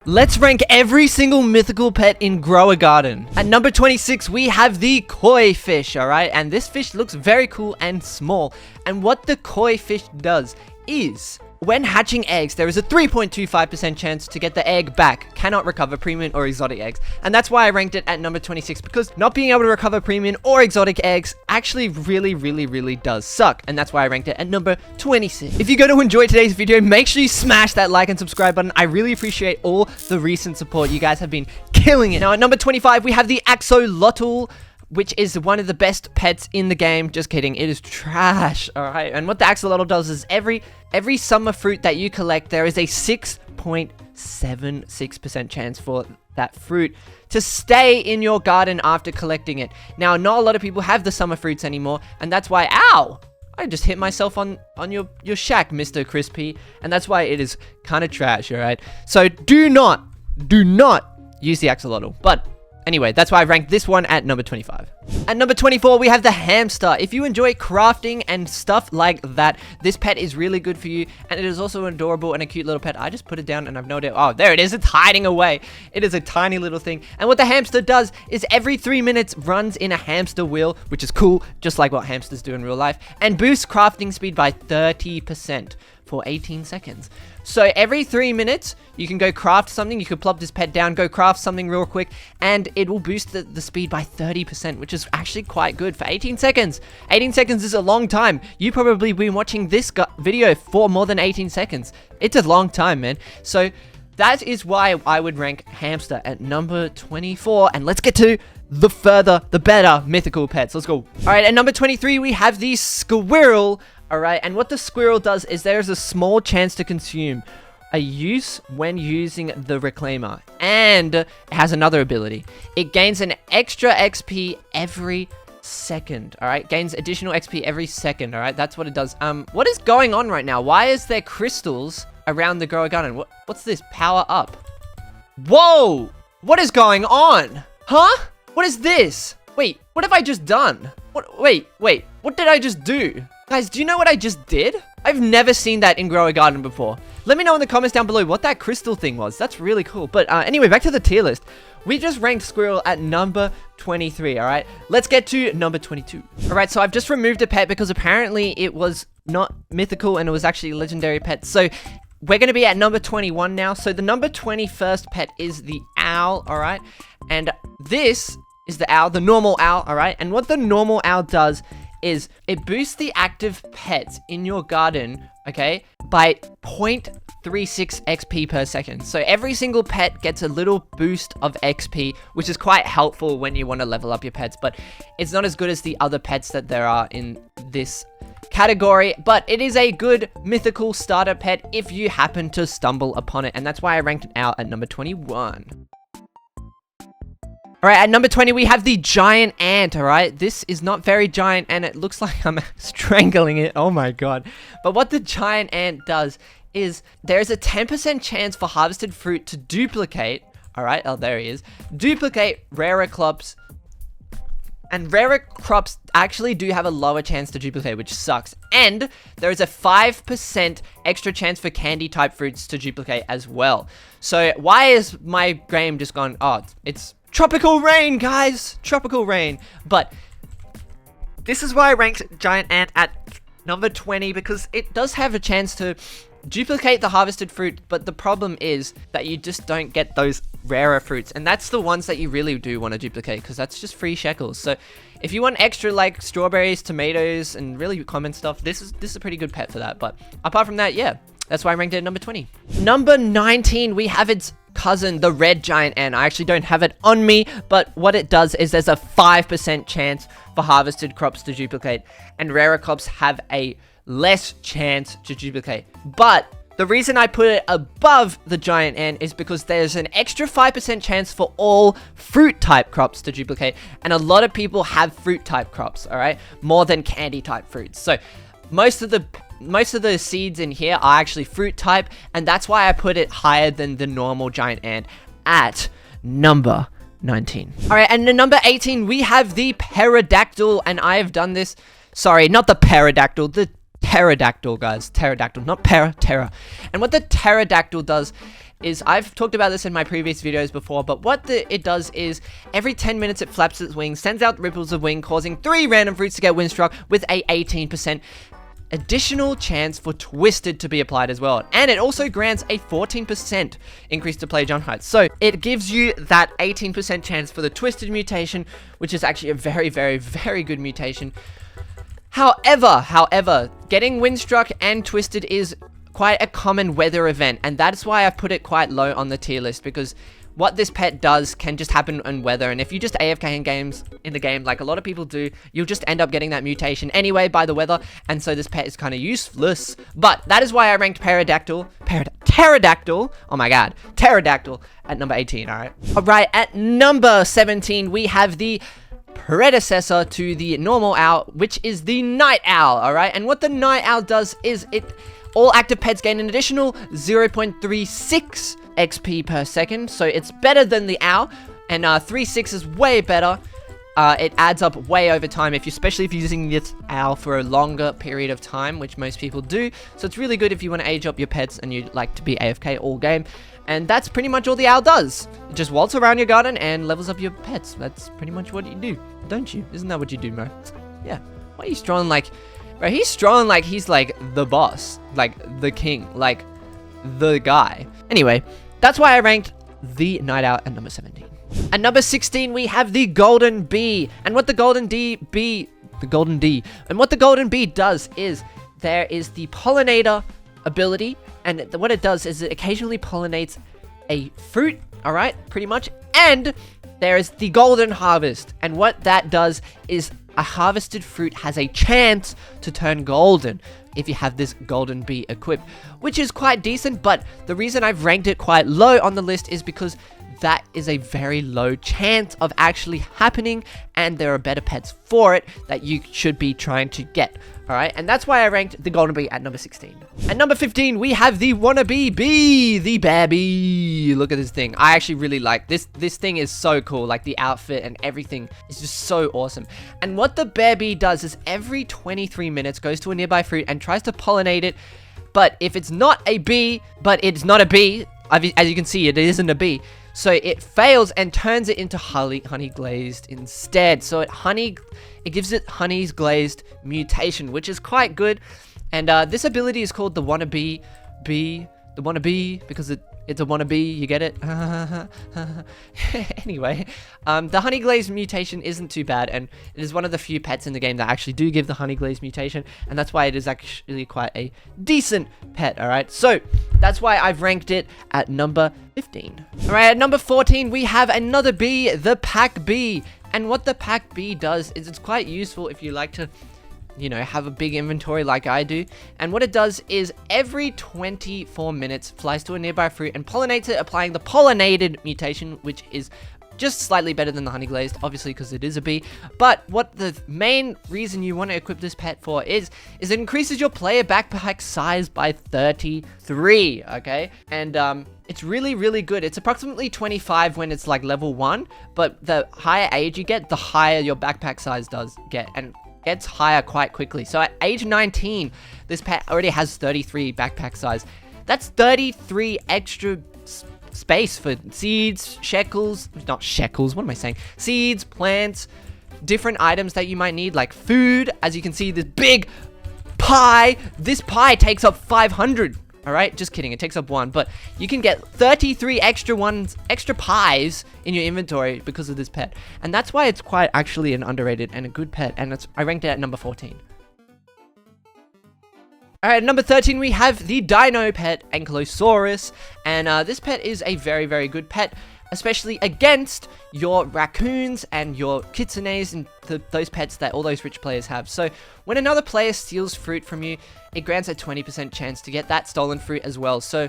Let's rank every single mythical pet in Grow A Garden. At number 26, we have the koi fish, alright? And this fish looks very cool and small. And what the koi fish does is, when hatching eggs, there is a 3.25% chance to get the egg back. Cannot recover premium or exotic eggs. And that's why I ranked it at number 26, because not being able to recover premium or exotic eggs actually really does suck. And that's why I ranked it at number 26. If you're going to enjoy today's video, make sure you smash that like and subscribe button. I really appreciate all the recent support. You guys have been killing it. Now at number 25, we have the axolotl, which is one of the best pets in the game. Just kidding, it is trash, alright? And what the axolotl does is every summer fruit that you collect, there is a 6.76% chance for that fruit to stay in your garden after collecting it. Now, not a lot of people have the summer fruits anymore, and that's why, ow! I just hit myself on your shack, Mr. Crispy, and that's why it is kind of trash, alright? So do not use the axolotl, but anyway, that's why I ranked this one at number 25. At number 24, we have the hamster. If you enjoy crafting and stuff like that, this pet is really good for you, and it is also adorable and a cute little pet. I just put it down and I've no idea. Oh, there it is. It's hiding away. It is a tiny little thing. And what the hamster does is every 3 minutes runs in a hamster wheel, which is cool, just like what hamsters do in real life, and boosts crafting speed by 30% for 18 seconds. So every 3 minutes, you can go craft something. You could plop this pet down, go craft something real quick, and it will boost the speed by 30%, which is actually quite good for 18 seconds. 18 seconds is a long time. You probably been watching this video for more than 18 seconds. It's a long time, man. So that is why I would rank hamster at number 24. And let's get to the better mythical pets. Let's go. All right, at number 23, we have the squirrel. Alright, and what the squirrel does is there's a small chance to consume a use when using the reclaimer. And it has another ability. It gains an extra XP every second. Alright, gains additional XP every second. Alright, that's what it does. What is going on right now? Why is there crystals around the Grow A Garden? What's this? Power up. Whoa! What is going on? Huh? What is this? Wait, what have I just done? Wait, what did I just do? Guys, do you know what I just did? I've never seen that in Grow A Garden before. Let me know in the comments down below what that crystal thing was. That's really cool. But anyway, back to the tier list. We just ranked squirrel at number 23, alright? Let's get to number 22. Alright, so I've just removed a pet because apparently it was not mythical and it was actually a legendary pet. So we're going to be at number 21 now. So the number 21st pet is the owl, alright? And this is the owl, the normal owl, alright? And what the normal owl does is it boosts the active pets in your garden, okay, by 0.36 XP per second. So every single pet gets a little boost of XP, which is quite helpful when you want to level up your pets, but it's not as good as the other pets that there are in this category, but it is a good mythical starter pet if you happen to stumble upon it, and that's why I ranked it out at number 21. Alright, at number 20, we have the giant ant, alright? This is not very giant, and it looks like I'm strangling it. Oh my god. But what the giant ant does is there's a 10% chance for harvested fruit to duplicate, alright? Oh, there he is. Duplicate rarer crops. And rarer crops actually do have a lower chance to duplicate, which sucks. And there is a 5% extra chance for candy type fruits to duplicate as well. So why is my game just gone, oh, it's tropical rain, guys! Tropical rain. But this is why I ranked giant ant at number 20, because it does have a chance to duplicate the harvested fruit, but the problem is that you just don't get those rarer fruits, and that's the ones that you really do want to duplicate, because that's just free shekels. So if you want extra like strawberries, tomatoes, and really common stuff, this is a pretty good pet for that. But apart from that, yeah, that's why I ranked it at number 20. Number 19, we have its cousin, the red giant ant. I actually don't have it on me, but what it does is there's a 5% chance for harvested crops to duplicate, and rarer crops have a less chance to duplicate. But the reason I put it above the giant ant is because there's an extra 5% chance for all fruit type crops to duplicate, and a lot of people have fruit type crops, alright, more than candy type fruits. So most of the seeds in here are actually fruit type, and that's why I put it higher than the normal giant ant at number 19. Alright, and at number 18, we have the pterodactyl, and I have done this, sorry, not the pterodactyl, the pterodactyl, guys, pterodactyl, not terra. And what the pterodactyl does is, I've talked about this in my previous videos before, but what it does is every 10 minutes it flaps its wings, sends out ripples of wind, causing 3 random fruits to get windstruck with a 18% additional chance for Twisted to be applied as well. And it also grants a 14% increase to player jump height. So it gives you that 18% chance for the Twisted mutation, which is actually a very, very, very good mutation. However, getting Windstruck and Twisted is quite a common weather event, and that's why I've put it quite low on the tier list, because what this pet does can just happen in weather, and if you just AFK in the game, like a lot of people do, you'll just end up getting that mutation anyway by the weather, and so this pet is kind of useless. But that is why I ranked Pterodactyl, oh my god, Pterodactyl at number 18, alright? Alright, at number 17, we have the predecessor to the normal owl, which is the night owl, alright? And what the night owl does is all active pets gain an additional 0.36 XP per second, so it's better than the owl, and 3.6 is way better. It adds up way over time, especially if you're using this owl for a longer period of time, which most people do. So it's really good if you want to age up your pets and you like to be AFK all game. And that's pretty much all the owl does. It just waltz around your garden and levels up your pets. That's pretty much what you do, don't you? Isn't that what you do, Mo? Yeah. Why are you strolling like... Right, he's strolling like he's like the boss, like the king, like the guy. Anyway, that's why I ranked the night owl at number 17. At number 16, we have the golden bee. And what the golden bee does is there is the pollinator ability, and what it does is it occasionally pollinates a fruit, all right, pretty much. And there is the golden harvest, and what that does is a harvested fruit has a chance to turn golden if you have this golden bee equipped, which is quite decent. But the reason I've ranked it quite low on the list is because that is a very low chance of actually happening, and there are better pets for it that you should be trying to get. Alright, and that's why I ranked the golden bee at number 16. At number 15, we have the wannabe bee, the bear bee. Look at this thing. I actually really like this. This thing is so cool. Like the outfit and everything is just so awesome. And what the bear bee does is every 23 minutes goes to a nearby fruit and tries to pollinate it. But if it's not a bee, as you can see, it isn't a bee. So it fails and turns it into honey glazed instead. So it gives it honey's glazed mutation, which is quite good. And this ability is called the wannabe bee. The wannabe, because it's a wannabe, you get it? Anyway, the honey glazed mutation isn't too bad, and it is one of the few pets in the game that actually do give the honey glazed mutation, and that's why it is actually quite a decent pet, alright? So, that's why I've ranked it at number 15. Alright, at number 14, we have another bee, the pack bee. And what the pack bee does is it's quite useful if you like to, have a big inventory like I do. And what it does is every 24 minutes flies to a nearby fruit and pollinates it, applying the pollinated mutation, which is just slightly better than the honey glazed, obviously because it is a bee. But what the main reason you want to equip this pet for is it increases your player backpack size by 33, okay? And it's really, really good. It's approximately 25 when it's like level 1, but the higher age you get, the higher your backpack size does get, and gets higher quite quickly. So at age 19, this pet already has 33 backpack size. That's 33 extra space for seeds, seeds, plants, different items that you might need, like food. As you can see, this big pie, this pie takes up 500. All right, just kidding, it takes up 1, but you can get 33 extra pies in your inventory because of this pet, and that's why it's quite actually an underrated and a good pet, and I ranked it at number 14. Alright, at number 13, we have the Dino pet, Ankylosaurus, and this pet is a very, very good pet, especially against your raccoons and your kitsunes and those pets that all those rich players have. So when another player steals fruit from you, it grants a 20% chance to get that stolen fruit as well. So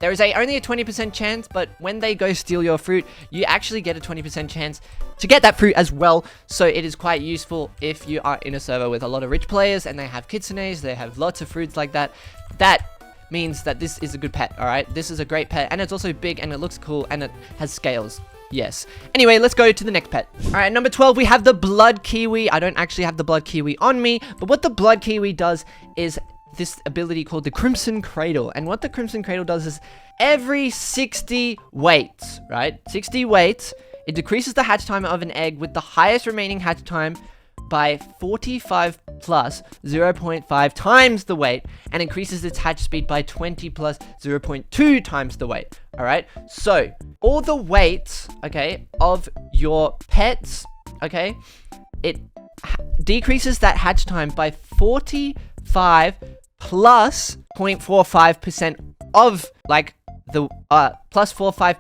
there is only a 20% chance, but when they go steal your fruit, you actually get a 20% chance to get that fruit as well. So it is quite useful if you are in a server with a lot of rich players and they have kitsunes, they have lots of fruits like that. That means that this is a good pet, alright? This is a great pet, and it's also big, and it looks cool, and it has scales. Yes. Anyway, let's go to the next pet. Alright, number 12, we have the blood kiwi. I don't actually have the blood kiwi on me, but what the blood kiwi does is this ability called the Crimson Cradle. And what the Crimson Cradle does is every 60 waits, right? 60 waits, it decreases the hatch time of an egg with the highest remaining hatch time by 45 plus 0.5 times the weight, and increases its hatch speed by 20 plus 0.2 times the weight. All right, so all the weights, okay, of your pets, okay, it decreases that hatch time by 45 plus 0.45% of like the plus 45%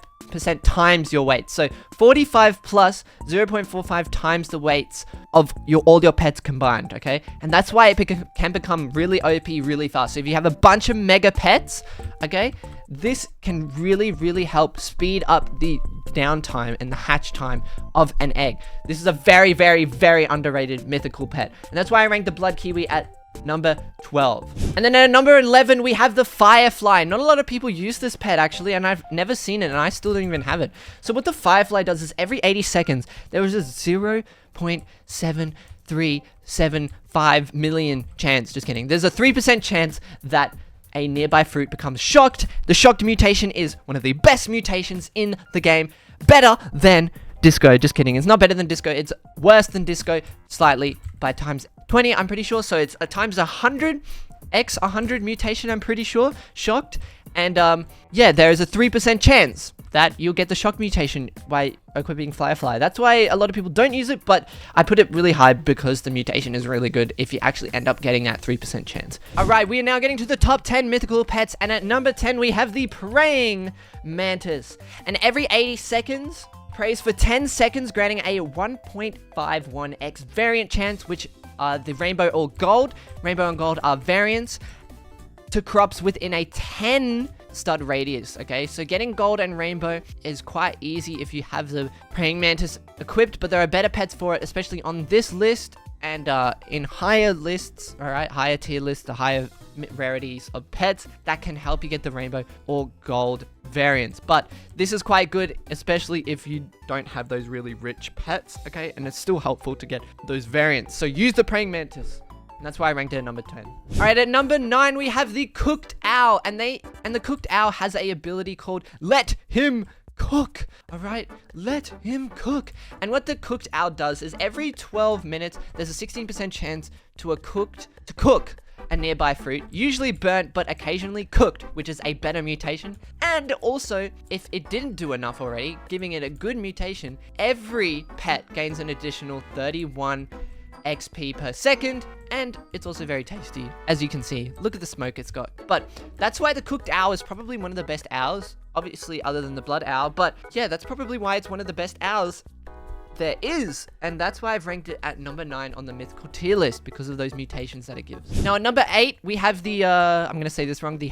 times your weight. So 45 plus 0.45 times the weights of all your pets combined, okay? And that's why it can become really OP really fast. So if you have a bunch of mega pets, okay, this can really help speed up the downtime and the hatch time of an egg. This is a very underrated mythical pet. And that's why I ranked the blood kiwi at number 12. And then at number 11, we have the firefly. Not a lot of people use this pet, actually, and I've never seen it, and I still don't even have it. So what the firefly does is every 80 seconds, there is a 0.7375 million chance, just kidding, there's a 3% chance that a nearby fruit becomes shocked. The shocked mutation is one of the best mutations in the game. Better than Disco. Just kidding. It's not better than Disco. It's worse than Disco slightly by times 20, I'm pretty sure. So it's a times 100, x 100 mutation, I'm pretty sure. Shocked. And yeah, there is a 3% chance that you'll get the shock mutation by equipping Firefly. That's why a lot of people don't use it, but I put it really high because the mutation is really good if you actually end up getting that 3% chance. Alright, we are now getting to the top 10 mythical pets, and at number 10 we have the praying mantis. And every 80 seconds, prays for 10 seconds, granting a 1.51x variant chance, which are the rainbow or gold. Rainbow and gold are variants to crops within a 10 stud radius, okay? So getting gold and rainbow is quite easy if you have the praying mantis equipped, but there are better pets for it, especially on this list and in higher lists, all right? Higher tier lists, the higher rarities of pets that can help you get the rainbow or gold variants. But this is quite good, especially if you don't have those really rich pets, okay? And it's still helpful to get those variants. So use the praying mantis. And that's why I ranked it at number 10. All right, at number 9, we have the cooked owl. And the cooked owl has a ability called Let Him Cook. All right, let him cook. And what the cooked owl does is every 12 minutes, there's a 16% chance to cook a nearby fruit, usually burnt, but occasionally cooked, which is a better mutation. And also, if it didn't do enough already, giving it a good mutation, every pet gains an additional 31 XP per second, and it's also very tasty, as you can see. Look at the smoke it's got. But that's why the cooked owl is probably one of the best owls, obviously other than the blood owl, but yeah, that's probably why it's one of the best owls there is, and that's why I've ranked it at number 9 on the mythical tier list, because of those mutations that it gives. Now at number 8, we have the I'm gonna say this wrong, the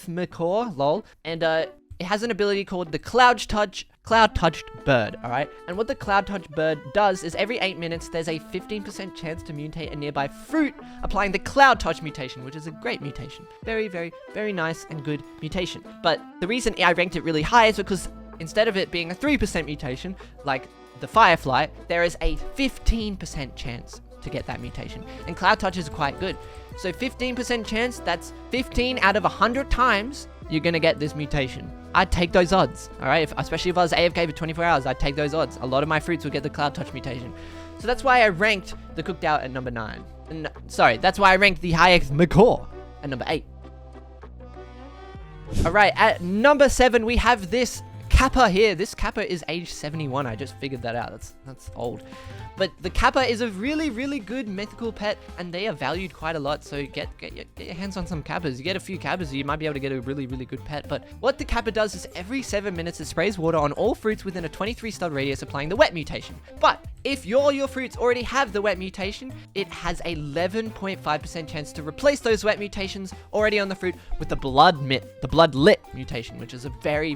Mythical, lol, and it has an ability called the Cloud Touched Bird, alright? And what the Cloud Touched Bird does is every 8 minutes, there's a 15% chance to mutate a nearby fruit, applying the Cloud Touch mutation, which is a great mutation. Very nice and good mutation. But the reason I ranked it really high is because instead of it being a 3% mutation, like the Firefly, there is a 15% chance to get that mutation. And Cloud Touch is quite good. So 15% chance, that's 15 out of 100 times you're gonna get this mutation. I'd take those odds, all right? Especially if I was AFK for 24 hours, I'd take those odds. A lot of my fruits would get the Cloud Touch mutation. So that's why I ranked the cooked owl at number 9. Sorry, that's why I ranked the Mythical at number 8. All right, at number 7, we have this Kappa here. This Kappa is age 71. I just figured that out. That's old. But the Kappa is a really good mythical pet, and they are valued quite a lot. So get your hands on some Kappas. You get a few Kappas, you might be able to get a really good pet. But what the Kappa does is every 7 minutes it sprays water on all fruits within a 23 stud radius, applying the wet mutation. But if your fruits already have the wet mutation, it has a 11.5% chance to replace those wet mutations already on the fruit with the blood lit mutation, which is a very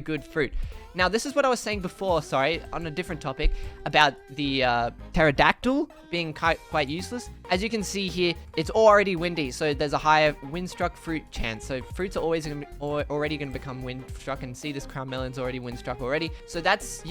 good fruit. Now, this is what I was saying before, sorry, on a different topic, about the pterodactyl being quite useless. As you can see here, it's already windy, so there's a higher wind-struck fruit chance. So fruits are always already going to become wind-struck, and see this crown melon's already wind-struck already. So that's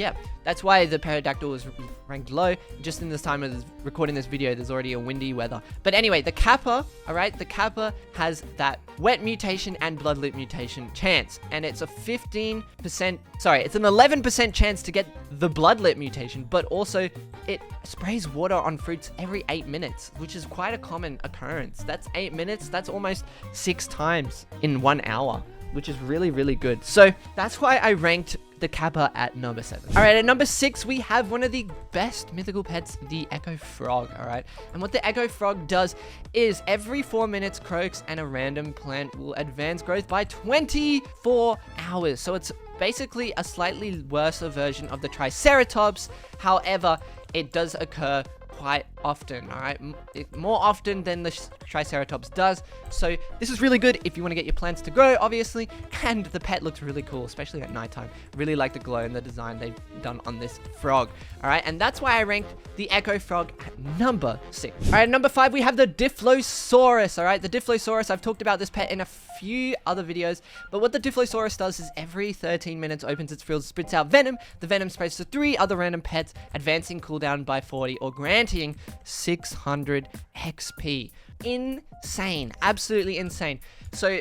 why the pterodactyl is ranked low. Just in this time of recording this video, there's already a windy weather. But anyway, the kappa, all right, the kappa has that wet mutation and bloodlet mutation chance, and it's a 15%, sorry, it's an 11% chance to get the bloodlet mutation, but also it sprays water on fruits every 8 minutes, which is quite a common occurrence. That's 8 minutes, that's almost 6 times in 1 hour, which is really, really good. So that's why I ranked the kappa at number 7. All right, at number 6, we have one of the best mythical pets, the echo frog, all right? And what the echo frog does is every 4 minutes croaks and a random plant will advance growth by 24 hours. So it's basically a slightly worse version of the triceratops. However, it does occur quite often, all right? More often than the triceratops does. So this is really good if you want to get your plants to grow, obviously, and the pet looks really cool, especially at nighttime. Really like the glow and the design they've done on this frog, all right? And that's why I ranked the echo frog at number 6. All right, at number 5, we have the Diplosaurus, all right? The Diplosaurus, I've talked about this pet in a few other videos, but what the Diplosaurus does is every 13 minutes opens its frill, spits out venom. The venom spreads to 3 other random pets, advancing cooldown by 40 or granting 600 XP. Insane, absolutely insane. So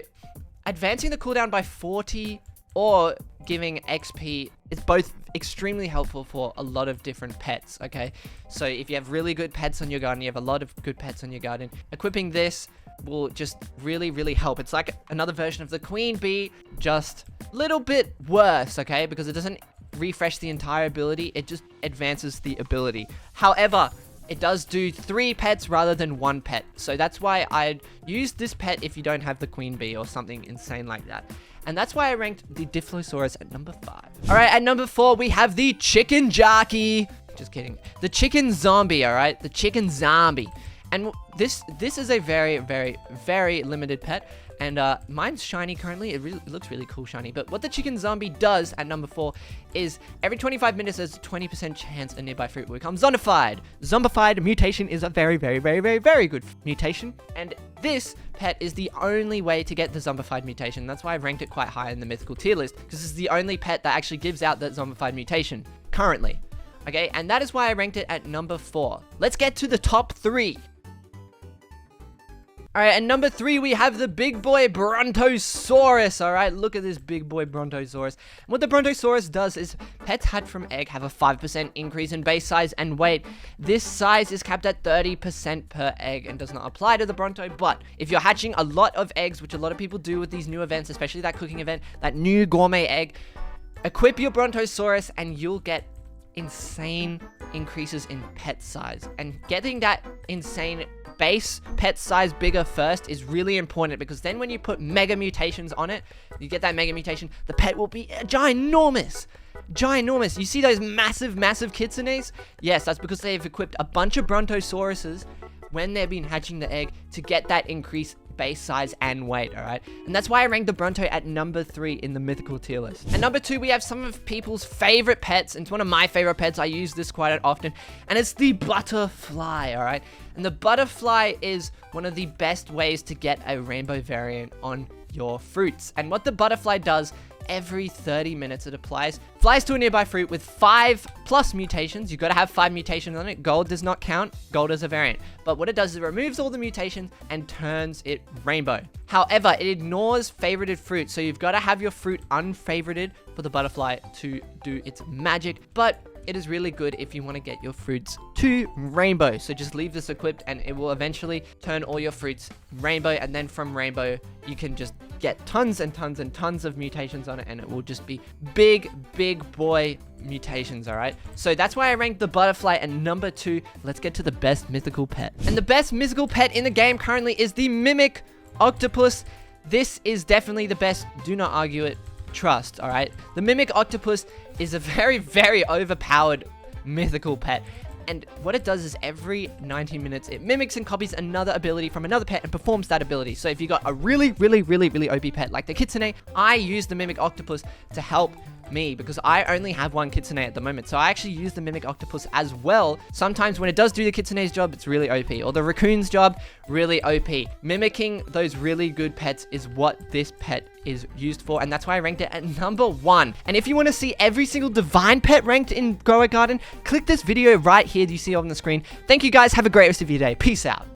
advancing the cooldown by 40 or giving XP is both extremely helpful for a lot of different pets, okay? So if you have really good pets on your garden, you have a lot of good pets on your garden, equipping this will just really, really help. It's like another version of the queen bee, just a little bit worse, okay? Because it doesn't refresh the entire ability, it just advances the ability. However, it does do 3 pets rather than 1 pet. So that's why I'd use this pet if you don't have the queen bee or something insane like that. And that's why I ranked the Diplosaurus at number 5. All right, at number 4, we have the chicken jockey. Just kidding. The chicken zombie, all right? The chicken zombie. And this is a very, very, very limited pet. And mine's shiny currently. It looks really cool shiny. But what the chicken zombie does at number 4 is every 25 minutes there's a 20% chance a nearby fruit will become zombified. Zombified mutation is a very, very, very, very, very good mutation. And this pet is the only way to get the zombified mutation. That's why I ranked it quite high in the mythical tier list, because it's the only pet that actually gives out that zombified mutation currently. Okay, and that is why I ranked it at number 4. Let's get to the top 3. Alright, at number 3, we have the big boy Brontosaurus. Alright, look at this big boy Brontosaurus. And what the Brontosaurus does is pets hatched from egg have a 5% increase in base size and weight. This size is capped at 30% per egg and does not apply to the Bronto. But if you're hatching a lot of eggs, which a lot of people do with these new events, especially that cooking event, that new gourmet egg, equip your Brontosaurus and you'll get insane increases in pet size. And getting that insane base pet size bigger first is really important, because then when you put mega mutations on it, you get that mega mutation, the pet will be ginormous. You see those massive kitsunes? Yes, that's because they've equipped a bunch of Brontosauruses when they've been hatching the egg to get that increased base size and weight, all right? And that's why I ranked the Bronto at number 3 in the mythical tier list. At number 2, we have some of people's favorite pets, and it's one of my favorite pets. I use this quite often, and it's the butterfly, all right? And the butterfly is one of the best ways to get a rainbow variant on your fruits. And what the butterfly does, every 30 minutes it flies to a nearby fruit with 5+ mutations. You've got to have 5 mutations on it. Gold does not count. Gold is a variant. But what it does is it removes all the mutations and turns it rainbow. However, it ignores favorited fruit. So you've got to have your fruit unfavorited for the butterfly to do its magic. But it is really good if you want to get your fruits to rainbow. So just leave this equipped and it will eventually turn all your fruits rainbow. And then from rainbow, you can just get tons and tons and tons of mutations on it, and it will just be big boy mutations, all right? So that's why I ranked the butterfly at number 2. Let's get to the best mythical pet. And the best mythical pet in the game currently is the mimic octopus. This is definitely the best. Do not argue it. Trust, all right? The mimic octopus is a very, very overpowered mythical pet. And what it does is every 90 minutes, it mimics and copies another ability from another pet and performs that ability. So if you got a really OP pet like the kitsune, I use the mimic octopus to help me because I only have one kitsune at the moment. So I actually use the mimic octopus as well. Sometimes when it does do the kitsune's job, it's really OP. Or the raccoon's job, really OP. Mimicking those really good pets is what this pet is used for, and that's why I ranked it at number 1. And if you want to see every single divine pet ranked in Grow A Garden, click this video right here that you see on the screen. Thank you guys. Have a great rest of your day. Peace out.